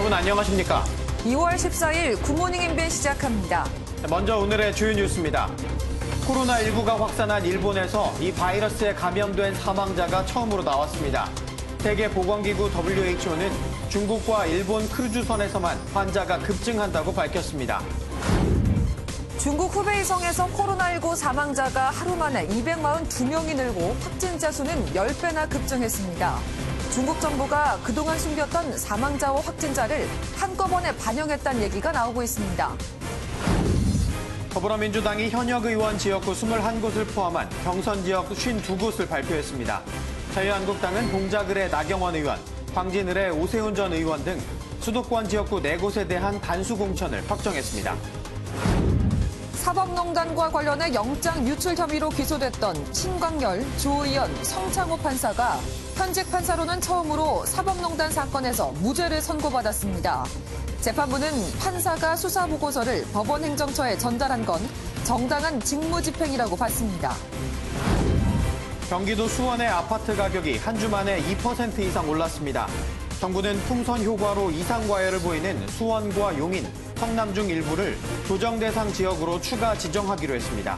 여러분 안녕하십니까? 2월 14일 굿모닝 MBN 시작합니다. 먼저 오늘의 주요 뉴스입니다. 코로나19가 확산한 일본에서 이 바이러스에 감염된 사망자가 처음으로 나왔습니다. 세계보건기구 WHO는 중국과 일본 크루즈선에서만 환자가 급증한다고 밝혔습니다. 중국 후베이성에서 코로나19 사망자가 하루 만에 242명이 늘고 확진자 수는 10배나 급증했습니다. 중국 정부가 그동안 숨겼던 사망자와 확진자를 한꺼번에 반영했다는 얘기가 나오고 있습니다. 더불어민주당이 현역 의원 지역구 21곳을 포함한 경선 지역 52곳을 발표했습니다. 자유한국당은 동작을의 나경원 의원, 광진을의 오세훈 전 의원 등 수도권 지역구 4곳에 대한 단수 공천을 확정했습니다. 사법농단과 관련해 영장 유출 혐의로 기소됐던 신광열, 조의연, 성창호 판사가 현직 판사로는 처음으로 사법농단 사건에서 무죄를 선고받았습니다. 재판부는 판사가 수사보고서를 법원행정처에 전달한 건 정당한 직무집행이라고 봤습니다. 경기도 수원의 아파트 가격이 한 주 만에 2% 이상 올랐습니다. 정부는 풍선 효과로 이상과열을 보이는 수원과 용인, 성남 중 일부를 조정 대상 지역으로 추가 지정하기로 했습니다.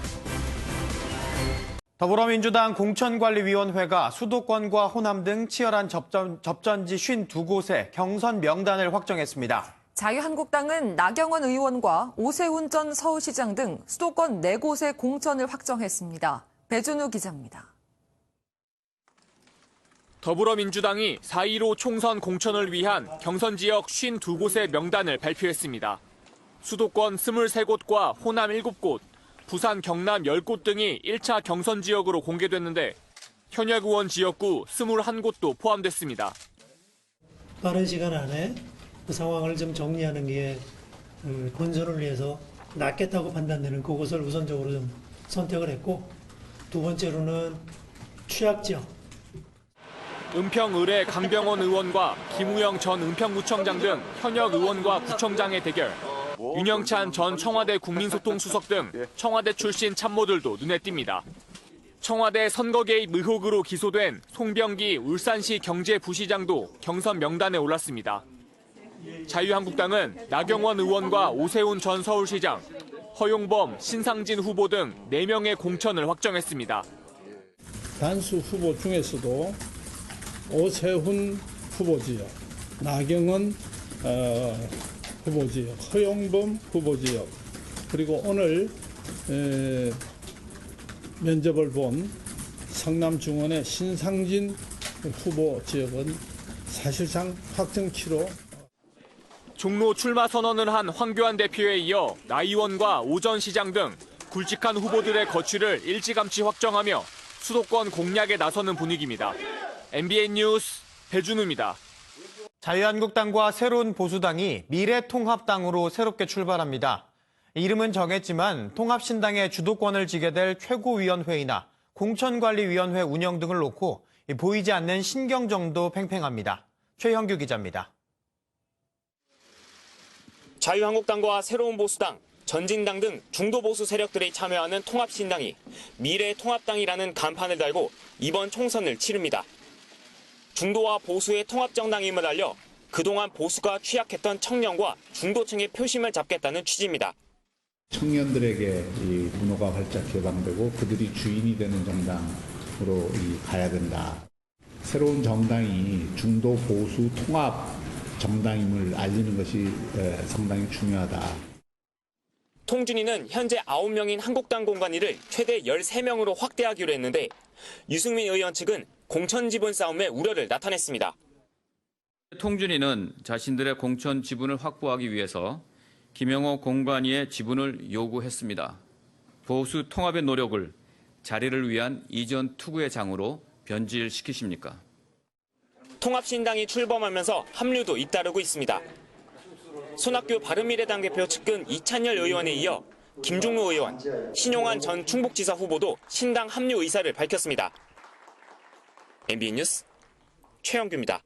더불어민주당 공천관리위원회가 수도권과 호남 등 치열한 접전지 52곳에 경선 명단을 확정했습니다. 자유한국당은 나경원 의원과 오세훈 전 서울시장 등 수도권 4곳의 공천을 확정했습니다. 배준우 기자입니다. 더불어민주당이 4.15 총선 공천을 위한 경선 지역 52곳의 명단을 발표했습니다. 수도권 23곳과 호남 7곳, 부산, 경남 10곳 등이 1차 경선 지역으로 공개됐는데 현역 의원 지역구 21곳도 포함됐습니다. 빠른 시간 안에 그 상황을 좀 정리하는 게 본선을 위해서 낫겠다고 판단되는 그곳을 우선적으로 좀 선택을 했고, 두 번째로는 취약지역. 은평 을의 강병원 의원과 김우영 전 은평구청장 등 현역 의원과 구청장의 대결. 윤영찬 전 청와대 국민소통수석 등 청와대 출신 참모들도 눈에 띕니다. 청와대 선거 개입 의혹으로 기소된 송병기 울산시 경제부시장도 경선 명단에 올랐습니다. 자유한국당은 나경원 의원과 오세훈 전 서울시장, 허용범, 신상진 후보 등 4명의 공천을 확정했습니다. 단수 후보 중에서도 오세훈 후보지역, 나경원 후보지역, 허용범 후보지역, 그리고 오늘 면접을 본 성남중원의 신상진 후보지역은 사실상 확정치로. 종로 출마 선언을 한 황교안 대표에 이어 나 의원과 오 전 시장 등 굵직한 후보들의 거취를 일찌감치 확정하며 수도권 공략에 나서는 분위기입니다. MBN 뉴스 배준우입니다. 자유한국당과 새로운 보수당이 미래통합당으로 새롭게 출발합니다. 이름은 정했지만 통합신당의 주도권을 지게 될 최고위원회의나 공천관리위원회 운영 등을 놓고 보이지 않는 신경정도 팽팽합니다. 최형규 기자입니다. 자유한국당과 새로운 보수당, 전진당 등 중도보수 세력들이 참여하는 통합신당이 미래통합당이라는 간판을 달고 이번 총선을 치릅니다. 중도와 보수의 통합정당임을 알려 그동안 보수가 취약했던 청년과 중도층의 표심을 잡겠다는 취지입니다. 청년들에게 이 문호가 활짝 개방되고 그들이 주인이 되는 정당으로 가야 된다. 새로운 정당이 중도 보수 통합 정당임을 알리는 것이 상당히 중요하다. 통준위는 현재 9명인 한국당 공관위를 최대 13명으로 확대하기로 했는데 유승민 의원 측은 공천 지분 싸움의 우려를 나타냈습니다. 통준위는 자신들의 공천 지분을 확보하기 위해서 김영호 공관위의 지분을 요구했습니다. 보수 통합의 노력을 자리를 위한 이전 투구의 장으로 변질시키십니까? 통합신당이 출범하면서 합류도 잇따르고 있습니다. 손학규 바른미래당 대표 측근 이찬열 의원에 이어 김종무 의원, 신용환 전 충북지사 후보도 신당 합류 의사를 밝혔습니다. MBN 뉴스 최영규입니다.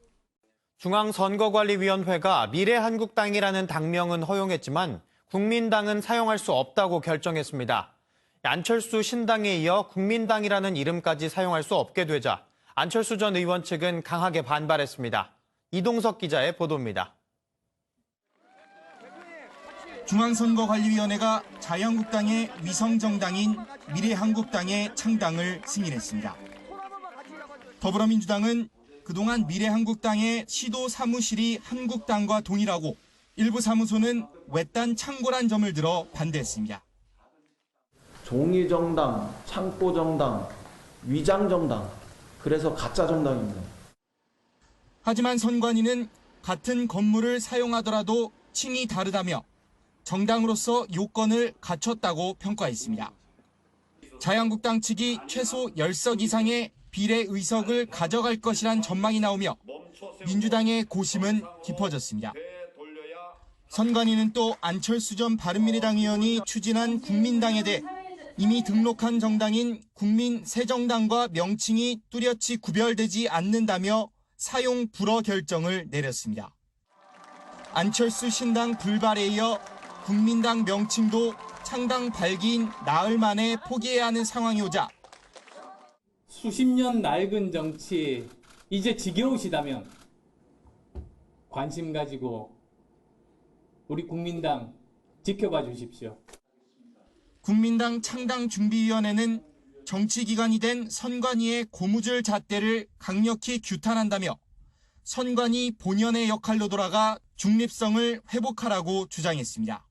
중앙선거관리위원회가 미래한국당이라는 당명은 허용했지만 국민당은 사용할 수 없다고 결정했습니다. 안철수 신당에 이어 국민당이라는 이름까지 사용할 수 없게 되자 안철수 전 의원 측은 강하게 반발했습니다. 이동석 기자의 보도입니다. 중앙선거관리위원회가 자유한국당의 위성정당인 미래한국당의 창당을 승인했습니다. 더불어민주당은 그동안 미래한국당의 시도 사무실이 한국당과 동일하고 일부 사무소는 외딴 창고란 점을 들어 반대했습니다. 종이정당, 창고정당, 위장정당, 그래서 가짜정당입니다. 하지만 선관위는 같은 건물을 사용하더라도 층이 다르다며 정당으로서 요건을 갖췄다고 평가했습니다. 자유한국당 측이 최소 10석 이상의 비례의석을 가져갈 것이란 전망이 나오며 민주당의 고심은 깊어졌습니다. 선관위는 또 안철수 전 바른미래당 의원이 추진한 국민당에 대해 이미 등록한 정당인 국민새정당과 명칭이 뚜렷이 구별되지 않는다며 사용 불허 결정을 내렸습니다. 안철수 신당 불발에 이어 국민당 명칭도 창당 발기인 나흘 만에 포기해야 하는 상황이 오자 수십 년 낡은 정치 이제 지겨우시다면 관심 가지고 우리 국민당 지켜봐 주십시오. 국민당 창당준비위원회는 정치기관이 된 선관위의 고무줄 잣대를 강력히 규탄한다며 선관위 본연의 역할로 돌아가 중립성을 회복하라고 주장했습니다.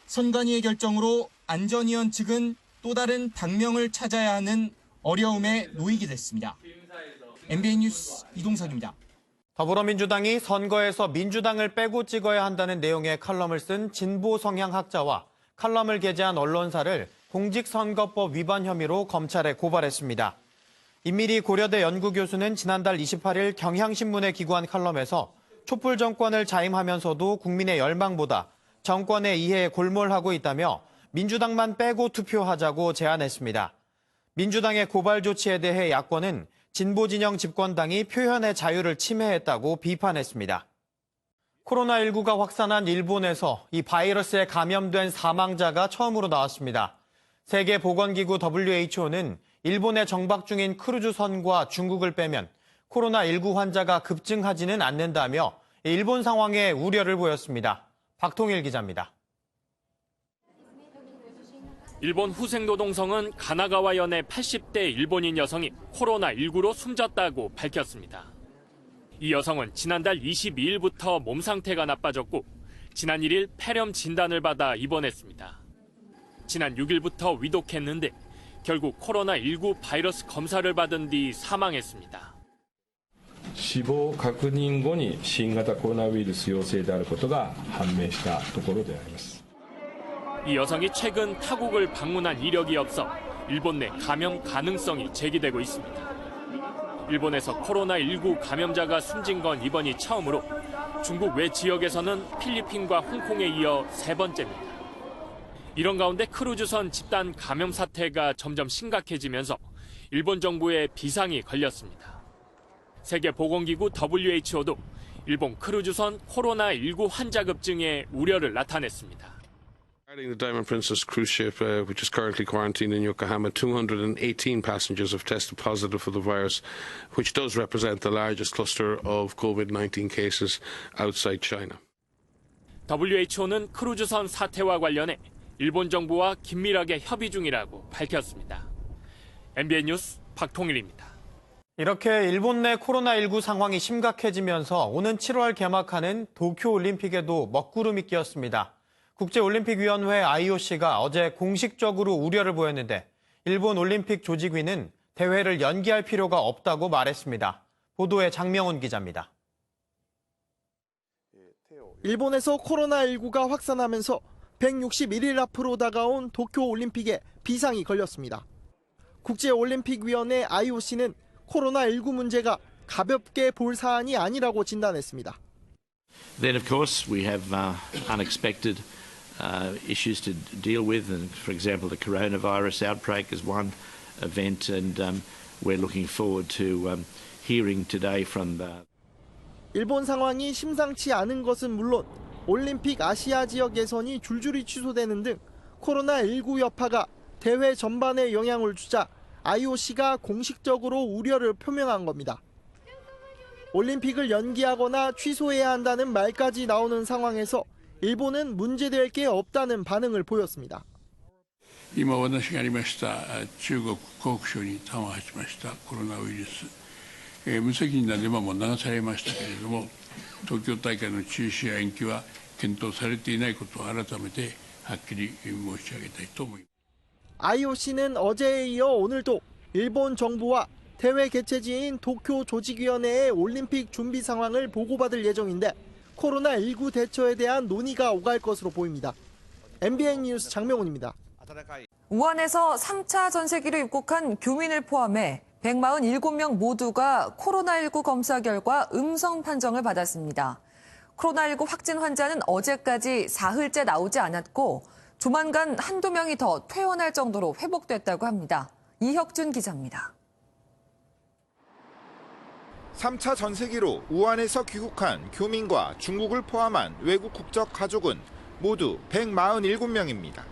선관위의 결정으로 안전위원 측은 또 다른 당명을 찾아야 하는 어려움에 놓이게 됐습니다. MBN 뉴스 이동석입니다. 더불어민주당이 선거에서 민주당을 빼고 찍어야 한다는 내용의 칼럼을 쓴 진보 성향 학자와 칼럼을 게재한 언론사를 공직선거법 위반 혐의로 검찰에 고발했습니다. 임미리 고려대 연구교수는 지난달 28일 경향신문에 기고한 칼럼에서 촛불 정권을 자임하면서도 국민의 열망보다 정권의 이해에 골몰하고 있다며 민주당만 빼고 투표하자고 제안했습니다. 민주당의 고발 조치에 대해 야권은 진보 진영 집권당이 표현의 자유를 침해했다고 비판했습니다. 코로나19가 확산한 일본에서 이 바이러스에 감염된 사망자가 처음으로 나왔습니다. 세계보건기구 WHO는 일본에 정박 중인 크루즈선과 중국을 빼면 코로나19 환자가 급증하지는 않는다며 일본 상황에 우려를 보였습니다. 박통일 기자입니다. 일본 후생노동성은 가나가와현의 80대 일본인 여성이 코로나19로 숨졌다고 밝혔습니다. 이 여성은 지난달 22일부터 몸 상태가 나빠졌고 지난 1일 폐렴 진단을 받아 입원했습니다. 지난 6일부터 위독했는데 결국 코로나19 바이러스 검사를 받은 뒤 사망했습니다. 死亡確認後に新型コロナウイルス陽性であることが判明したところであります。 이 여성이 최근 타국을 방문한 이력이 없어 일본 내 감염 가능성이 제기되고 있습니다. 일본에서 코로나19 감염자가 숨진 건 이번이 처음으로 중국 외 지역에서는 필리핀과 홍콩에 이어 세 번째입니다. 이런 가운데 크루즈선 집단 감염 사태가 점점 심각해지면서 일본 정부에 비상이 걸렸습니다. 세계보건기구 WHO도 일본 크루즈선 코로나19 환자 급증에 우려를 나타냈습니다. The Diamond Princess cruise ship, which is currently quarantined in Yokohama, 218 passengers have tested positive for the virus, which does represent the largest cluster of COVID-19 cases outside China. WHO는 크루즈선 사태와 관련해 일본 정부와 긴밀하게 협의 중이라고 밝혔습니다. MBN 뉴스 박통일입니다. 이렇게 일본 내 코로나19 상황이 심각해지면서 오는 7월 개막하는 도쿄올림픽에도 먹구름이 끼었습니다. 국제올림픽위원회 IOC가 어제 공식적으로 우려를 보였는데 일본 올림픽 조직위는 대회를 연기할 필요가 없다고 말했습니다. 보도에 장명훈 기자입니다. 일본에서 코로나19가 확산하면서 161일 앞으로 다가온 도쿄올림픽에 비상이 걸렸습니다. 국제올림픽위원회 IOC는 코로나19 문제가 가볍게 볼 사안이 아니라고 진단했습니다. Then of course we have unexpected issues to deal with, and for example the coronavirus outbreak is one event, and we're looking forward to hearing today from the. 일본 상황이 심상치 않은 것은 물론 올림픽 아시아 지역 예선이 줄줄이 취소되는 등 코로나19 여파가 대회 전반에 영향을 주자 IOC가 공식적으로 우려를 표명한 겁니다. 올림픽을 연기하거나 취소해야 한다는 말까지 나오는 상황에서 일본은 문제될 게 없다는 반응을 보였습니다. 今お話がありました中国湖北省に端を発しましたコロナウイルス、無責任なデマも流されましたけれども、東京大会の中止や延期は検討されていないことを改めてはっきり申し上げたいと思います。 IOC는 어제에 이어 오늘도 일본 정부와 대회 개최지인 도쿄 조직위원회의 올림픽 준비 상황을 보고받을 예정인데 코로나19 대처에 대한 논의가 오갈 것으로 보입니다. MBN 뉴스 장명훈입니다. 우한에서 3차 전세기로 입국한 교민을 포함해 147명 모두가 코로나19 검사 결과 음성 판정을 받았습니다. 코로나19 확진 환자는 어제까지 사흘째 나오지 않았고 조만간 한두 명이 더 퇴원할 정도로 회복됐다고 합니다. 이혁준 기자입니다. 3차 전세기로 우한에서 귀국한 교민과 중국을 포함한 외국 국적 가족은 모두 147명입니다.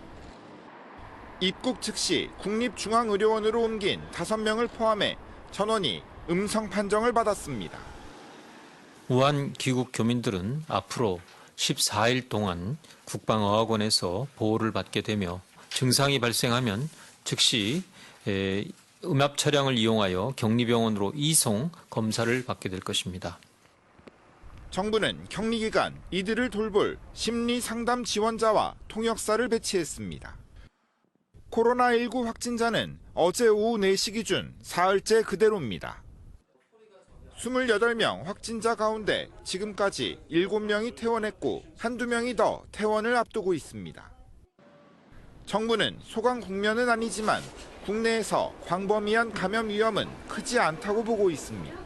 입국 즉시 국립중앙의료원으로 옮긴 5명을 포함해 전원이 음성 판정을 받았습니다. 우한 귀국 교민들은 앞으로 14일 동안 국방어학원에서 보호를 받게 되며 증상이 발생하면 즉시 음압 차량을 이용하여 격리병원으로 이송 검사를 받게 될 것입니다. 정부는 격리기간 이들을 돌볼 심리상담 지원자와 통역사를 배치했습니다. 코로나19 확진자는 어제 오후 4시 기준 사흘째 그대로입니다. 28명 확진자 가운데 지금까지 7명이 퇴원했고 한두 명이 더 퇴원을 앞두고 있습니다. 정부는 소강 국면은 아니지만 국내에서 광범위한 감염 위험은 크지 않다고 보고 있습니다.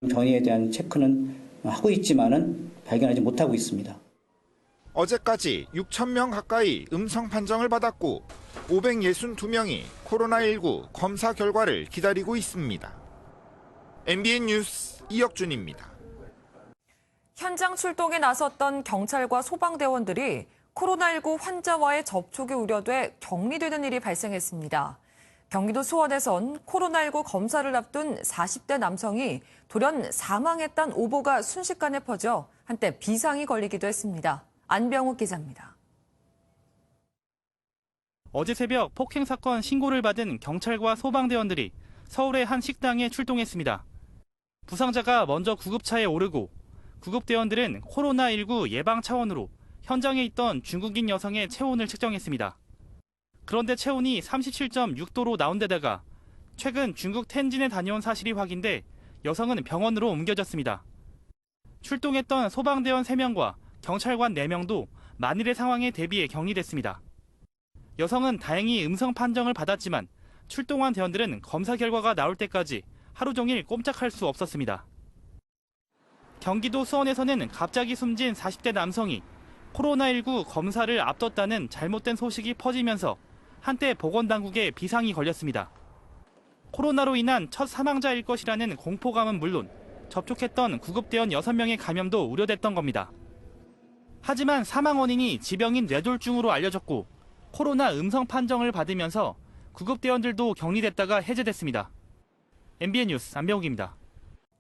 변이에 대한 체크는 하고 있지만은 발견하지 못하고 있습니다. 어제까지 6,000명 가까이 음성 판정을 받았고 562명이 코로나19 검사 결과를 기다리고 있습니다. MBN 뉴스 이혁준입니다. 현장 출동에 나섰던 경찰과 소방대원들이 코로나19 환자와의 접촉이 우려돼 격리되는 일이 발생했습니다. 경기도 수원에선 코로나19 검사를 앞둔 40대 남성이 돌연 사망했다는 오보가 순식간에 퍼져 한때 비상이 걸리기도 했습니다. 안병욱 기자입니다. 어제 새벽 폭행 사건 신고를 받은 경찰과 소방대원들이 서울의 한 식당에 출동했습니다. 부상자가 먼저 구급차에 오르고 구급대원들은 코로나19 예방 차원으로 현장에 있던 중국인 여성의 체온을 측정했습니다. 그런데 체온이 37.6도로 나온 데다가 최근 중국 텐진에 다녀온 사실이 확인돼 여성은 병원으로 옮겨졌습니다. 출동했던 소방대원 3명과 경찰관 4명도 만일의 상황에 대비해 격리됐습니다. 여성은 다행히 음성 판정을 받았지만 출동한 대원들은 검사 결과가 나올 때까지 하루 종일 꼼짝할 수 없었습니다. 경기도 수원에서는 갑자기 숨진 40대 남성이 코로나19 검사를 앞뒀다는 잘못된 소식이 퍼지면서 한때 보건당국에 비상이 걸렸습니다. 코로나로 인한 첫 사망자일 것이라는 공포감은 물론 접촉했던 구급대원 6명의 감염도 우려됐던 겁니다. 하지만 사망 원인이 지병인 뇌졸중으로 알려졌고 코로나 음성 판정을 받으면서 구급대원들도 격리됐다가 해제됐습니다. MBN 뉴스 안병욱입니다.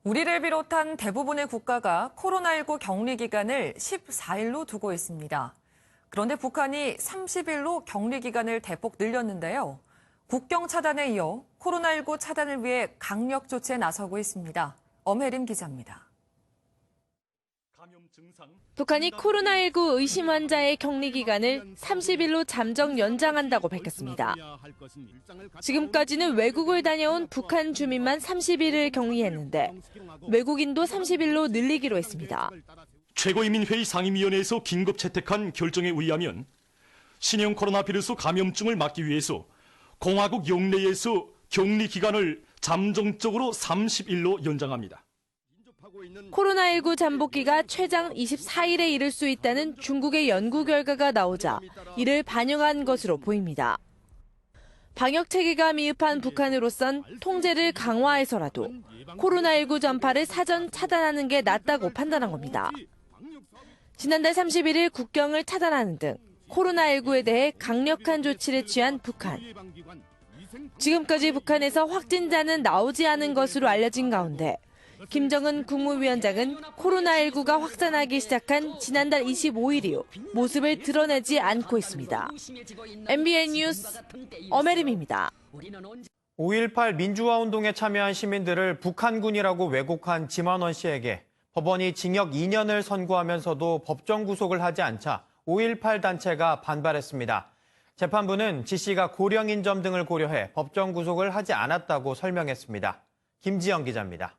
우리를 비롯한 대부분의 국가가 코로나19 격리 기간을 14일로 두고 있습니다. 그런데 북한이 30일로 격리 기간을 대폭 늘렸는데요. 국경 차단에 이어 코로나19 차단을 위해 강력 조치에 나서고 있습니다. 엄혜림 기자입니다. 북한이 코로나19 의심 환자의 격리 기간을 30일로 잠정 연장한다고 밝혔습니다. 지금까지는 외국을 다녀온 북한 주민만 30일을 격리했는데 외국인도 30일로 늘리기로 했습니다. 최고인민회의 상임위원회에서 긴급 채택한 결정에 의하면 신형 코로나 바이러스 감염증을 막기 위해서 공화국 영내에서 격리 기간을 잠정적으로 30일로 연장합니다. 코로나19 잠복기가 최장 24일에 이를 수 있다는 중국의 연구 결과가 나오자 이를 반영한 것으로 보입니다. 방역 체계가 미흡한 북한으로선 통제를 강화해서라도 코로나19 전파를 사전 차단하는 게 낫다고 판단한 겁니다. 지난달 31일 국경을 차단하는 등 코로나19에 대해 강력한 조치를 취한 북한. 지금까지 북한에서 확진자는 나오지 않은 것으로 알려진 가운데 김정은 국무위원장은 코로나19가 확산하기 시작한 지난달 25일 이후 모습을 드러내지 않고 있습니다. MBN 뉴스 엄혜림입니다. 5.18 민주화 운동에 참여한 시민들을 북한군이라고 왜곡한 지만원 씨에게 법원이 징역 2년을 선고하면서도 법정 구속을 하지 않자 5.18 단체가 반발했습니다. 재판부는 지 씨가 고령인 점 등을 고려해 법정 구속을 하지 않았다고 설명했습니다. 김지영 기자입니다.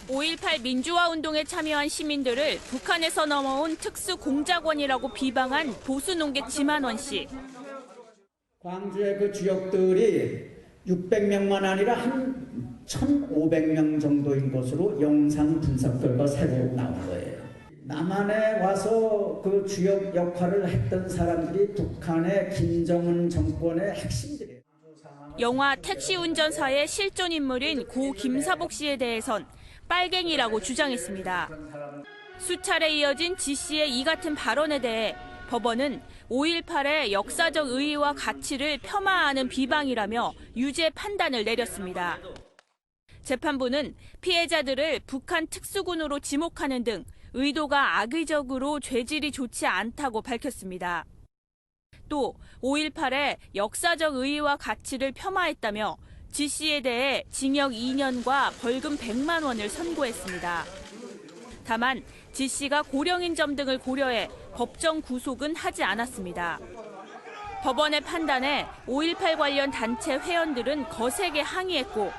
5.18 민주화 운동에 참여한 시민들을 북한에서 넘어온 특수 공작원이라고 비방한 보수농객 지만원 씨. 광주의 그 주역들이 600명만 아니라 한 1,500명 정도인 것으로 영상 분석 결과 새로 나온 거예요. 남한에 와서 그 주역 역할을 했던 사람들이 북한의 김정은 정권의 핵심들이에요. 영화 택시 운전사의 실존 인물인 고 김사복 씨에 대해선 빨갱이라고 주장했습니다. 수차례 이어진 지 씨의 이 같은 발언에 대해 법원은 5.18의 역사적 의의와 가치를 폄하하는 비방이라며 유죄 판단을 내렸습니다. 재판부는 피해자들을 북한 특수군으로 지목하는 등 의도가 악의적으로 죄질이 좋지 않다고 밝혔습니다. 또 5.18의 역사적 의의와 가치를 폄하했다며 지 씨에 대해 징역 2년과 벌금 100만 원을 선고했습니다. 다만 지 씨가 고령인 점 등을 고려해 법정 구속은 하지 않았습니다. 법원의 판단에 5.18 관련 단체 회원들은 거세게 항의했고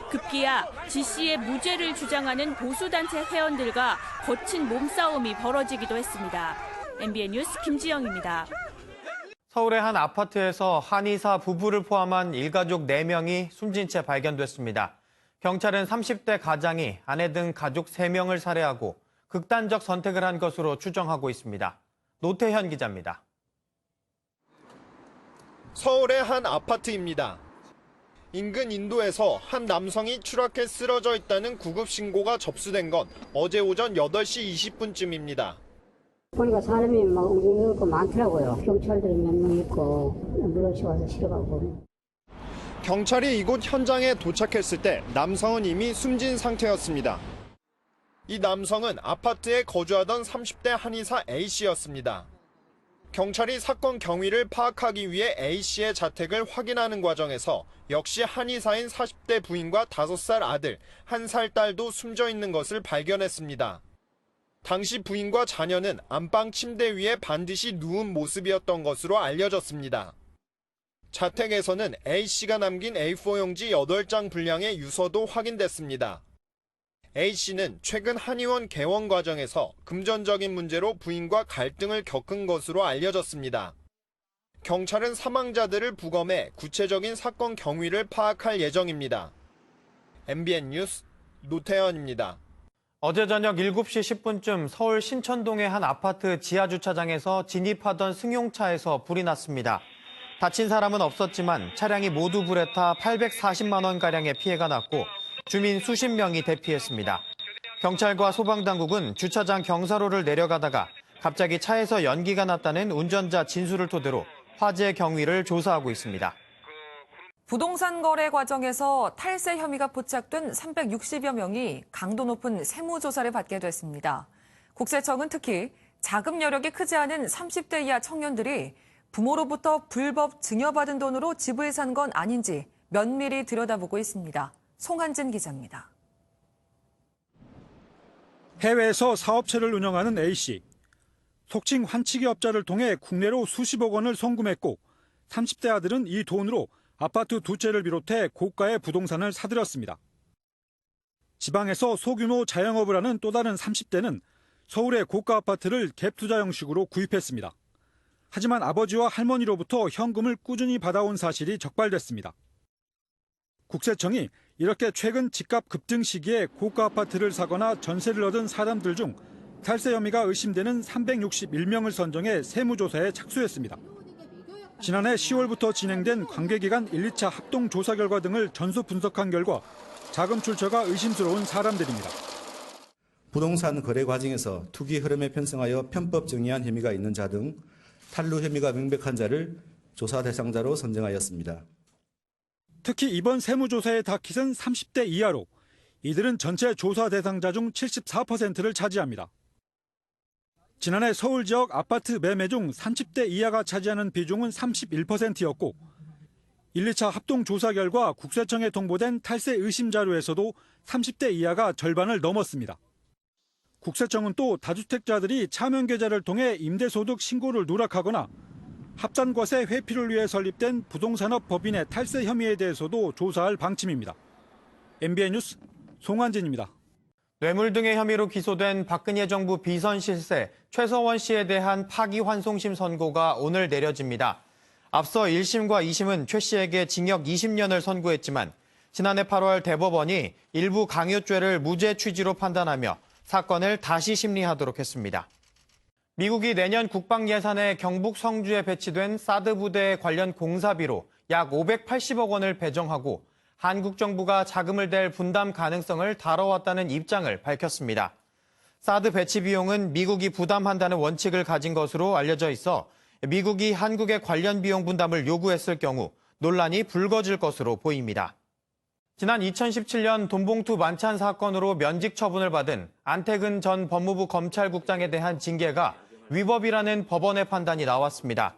급기야 지 씨의 무죄를 주장하는 보수단체 회원들과 거친 몸싸움이 벌어지기도 했습니다. MBN 뉴스 김지영입니다. 서울의 한 아파트에서 한의사 부부를 포함한 일가족 4명이 숨진 채 발견됐습니다. 경찰은 30대 가장이 아내 등 가족 3명을 살해하고 극단적 선택을 한 것으로 추정하고 있습니다. 노태현 기자입니다. 서울의 한 아파트입니다. 인근 인도에서 한 남성이 추락해 쓰러져 있다는 구급 신고가 접수된 건 어제 오전 8시 20분쯤입니다. 보니까 사람이 막 움직이는 거 많더라고요. 경찰들이 몇 명 있고 앰뷸런스 와서 실어가고. 경찰이 이곳 현장에 도착했을 때 남성은 이미 숨진 상태였습니다. 이 남성은 아파트에 거주하던 30대 한의사 A씨였습니다. 경찰이 사건 경위를 파악하기 위해 A씨의 자택을 확인하는 과정에서 역시 한의사인 40대 부인과 5살 아들, 1살 딸도 숨져 있는 것을 발견했습니다. 당시 부인과 자녀는 안방 침대 위에 반드시 누운 모습이었던 것으로 알려졌습니다. 자택에서는 A씨가 남긴 A4 용지 8장 분량의 유서도 확인됐습니다. A씨는 최근 한의원 개원 과정에서 금전적인 문제로 부인과 갈등을 겪은 것으로 알려졌습니다. 경찰은 사망자들을 부검해 구체적인 사건 경위를 파악할 예정입니다. MBN 뉴스 노태현입니다. 어제 저녁 7시 10분쯤 서울 신천동의 한 아파트 지하주차장에서 진입하던 승용차에서 불이 났습니다. 다친 사람은 없었지만 차량이 모두 불에 타 840만 원가량의 피해가 났고 주민 수십 명이 대피했습니다. 경찰과 소방당국은 주차장 경사로를 내려가다가 갑자기 차에서 연기가 났다는 운전자 진술을 토대로 화재 경위를 조사하고 있습니다. 부동산 거래 과정에서 탈세 혐의가 포착된 360여 명이 강도 높은 세무조사를 받게 됐습니다. 국세청은 특히 자금 여력이 크지 않은 30대 이하 청년들이 부모로부터 불법 증여받은 돈으로 집을 산 건 아닌지 면밀히 들여다보고 있습니다. 송한진 기자입니다. 해외에서 사업체를 운영하는 A씨. 속칭 환치기업자를 통해 국내로 수십억 원을 송금했고 30대 아들은 이 돈으로 아파트 2채를 비롯해 고가의 부동산을 사들였습니다. 지방에서 소규모 자영업을 하는 또 다른 30대는 서울의 고가 아파트를 갭 투자 형식으로 구입했습니다. 하지만 아버지와 할머니로부터 현금을 꾸준히 받아온 사실이 적발됐습니다. 국세청이 이렇게 최근 집값 급등 시기에 고가 아파트를 사거나 전세를 얻은 사람들 중 탈세 혐의가 의심되는 361명을 선정해 세무조사에 착수했습니다. 지난해 10월부터 진행된 관계기관 1, 2차 합동 조사 결과 등을 전수 분석한 결과 자금 출처가 의심스러운 사람들입니다. 부동산 거래 과정에서 투기 흐름에 편성하여 편법 증여한 혐의가 있는 자 등 탈루 혐의가 명백한 자를 조사 대상자로 선정하였습니다. 특히 이번 세무조사의 다킷은 30대 이하로 이들은 전체 조사 대상자 중 74%를 차지합니다. 지난해 서울 지역 아파트 매매 중 30대 이하가 차지하는 비중은 31%였고 1, 2차 합동 조사 결과 국세청에 통보된 탈세 의심 자료에서도 30대 이하가 절반을 넘었습니다. 국세청은 또 다주택자들이 차명계좌를 통해 임대소득 신고를 누락하거나 합산과세 회피를 위해 설립된 부동산업 법인의 탈세 혐의에 대해서도 조사할 방침입니다. MBN 뉴스 송환진입니다. 뇌물 등의 혐의로 기소된 박근혜 정부 비선 실세 최서원 씨에 대한 파기환송심 선고가 오늘 내려집니다. 앞서 1심과 2심은 최 씨에게 징역 20년을 선고했지만 지난해 8월 대법원이 일부 강요죄를 무죄 취지로 판단하며 사건을 다시 심리하도록 했습니다. 미국이 내년 국방 예산에 경북 성주에 배치된 사드 부대 관련 공사비로 약 580억 원을 배정하고 한국 정부가 자금을 댈 분담 가능성을 다뤄왔다는 입장을 밝혔습니다. 사드 배치 비용은 미국이 부담한다는 원칙을 가진 것으로 알려져 있어 미국이 한국의 관련 비용 분담을 요구했을 경우 논란이 불거질 것으로 보입니다. 지난 2017년 돈봉투 만찬 사건으로 면직 처분을 받은 안태근 전 법무부 검찰국장에 대한 징계가 위법이라는 법원의 판단이 나왔습니다.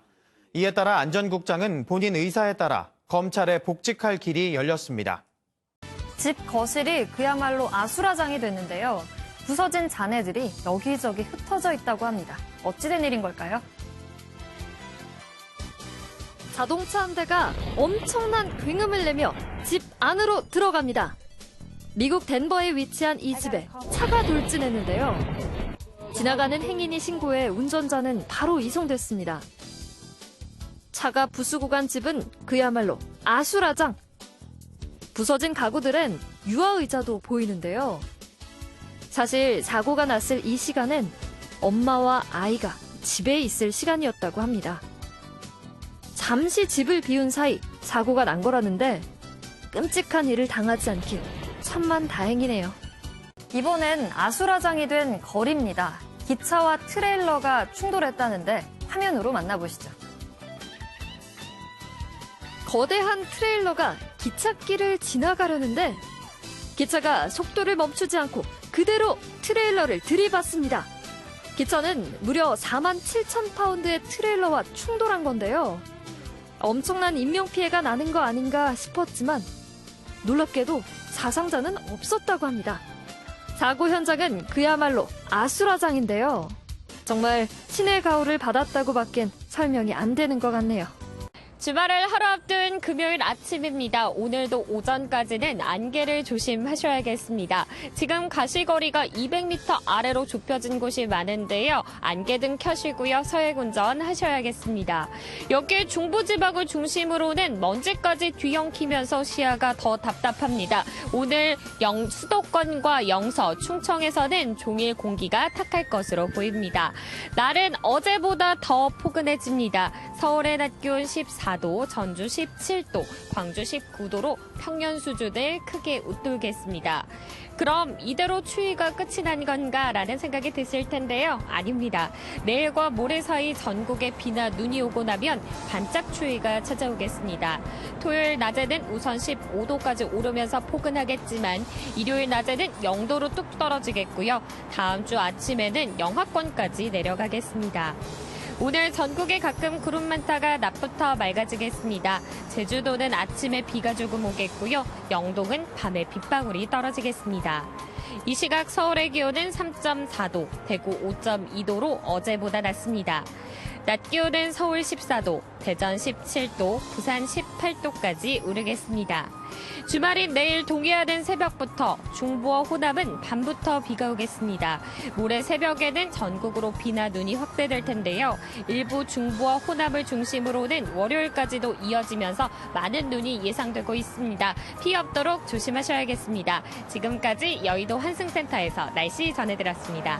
이에 따라 안 전 국장은 본인 의사에 따라 검찰에 복직할 길이 열렸습니다. 집 거실이 그야말로 아수라장이 됐는데요. 부서진 잔해들이 여기저기 흩어져 있다고 합니다. 어찌된 일인 걸까요? 자동차 한 대가 엄청난 굉음을 내며 집 안으로 들어갑니다. 미국 덴버에 위치한 이 집에 차가 돌진했는데요. 지나가는 행인이 신고해 운전자는 바로 이송됐습니다. 차가 부수고 간 집은 그야말로 아수라장. 부서진 가구들엔 유아의자도 보이는데요. 사실 사고가 났을 이 시간엔 엄마와 아이가 집에 있을 시간이었다고 합니다. 잠시 집을 비운 사이 사고가 난 거라는데 끔찍한 일을 당하지 않길 천만 다행이네요. 이번엔 아수라장이 된 거리입니다. 기차와 트레일러가 충돌했다는데 화면으로 만나보시죠. 거대한 트레일러가 기찻길을 지나가려는데 기차가 속도를 멈추지 않고 그대로 트레일러를 들이받습니다. 기차는 무려 47,000파운드의 트레일러와 충돌한 건데요. 엄청난 인명피해가 나는 거 아닌가 싶었지만 놀랍게도 사상자는 없었다고 합니다. 사고 현장은 그야말로 아수라장인데요. 정말 신의 가호를 받았다고 밖엔 설명이 안 되는 것 같네요. 주말을 하루 앞둔 금요일 아침입니다. 오늘도 오전까지는 안개를 조심하셔야겠습니다. 지금 가시거리가 200m 아래로 좁혀진 곳이 많은데요. 안개등 켜시고요. 서행 운전하셔야겠습니다. 여기에 중부지방을 중심으로는 먼지까지 뒤엉키면서 시야가 더 답답합니다. 오늘 수도권과 영서, 충청에서는 종일 공기가 탁할 것으로 보입니다. 날은 어제보다 더 포근해집니다. 서울의 낮 기온 14도, 전주 17도, 광주 19도로 평년 수준을 크게 웃돌겠습니다. 그럼 이대로 추위가 끝이 난 건가라는 생각이 드실 텐데요. 아닙니다. 내일과 모레 사이 전국에 비나 눈이 오고 나면 반짝 추위가 찾아오겠습니다. 토요일 낮에는 우선 15도까지 오르면서 포근하겠지만 일요일 낮에는 0도로 뚝 떨어지겠고요. 다음 주 아침에는 영하권까지 내려가겠습니다. 오늘 전국에 가끔 구름 많다가 낮부터 맑아지겠습니다. 제주도는 아침에 비가 조금 오겠고요. 영동은 밤에 빗방울이 떨어지겠습니다. 이 시각 서울의 기온은 3.4도, 대구 5.2도로 어제보다 낮습니다. 낮 기온은 서울 14도, 대전 17도, 부산 18도까지 오르겠습니다. 주말인 내일 동해안은 새벽부터, 중부와 호남은 밤부터 비가 오겠습니다. 모레 새벽에는 전국으로 비나 눈이 확대될 텐데요. 일부 중부와 호남을 중심으로는 월요일까지도 이어지면서 많은 눈이 예상되고 있습니다. 피해 없도록 조심하셔야겠습니다. 지금까지 여의도 환승센터에서 날씨 전해드렸습니다.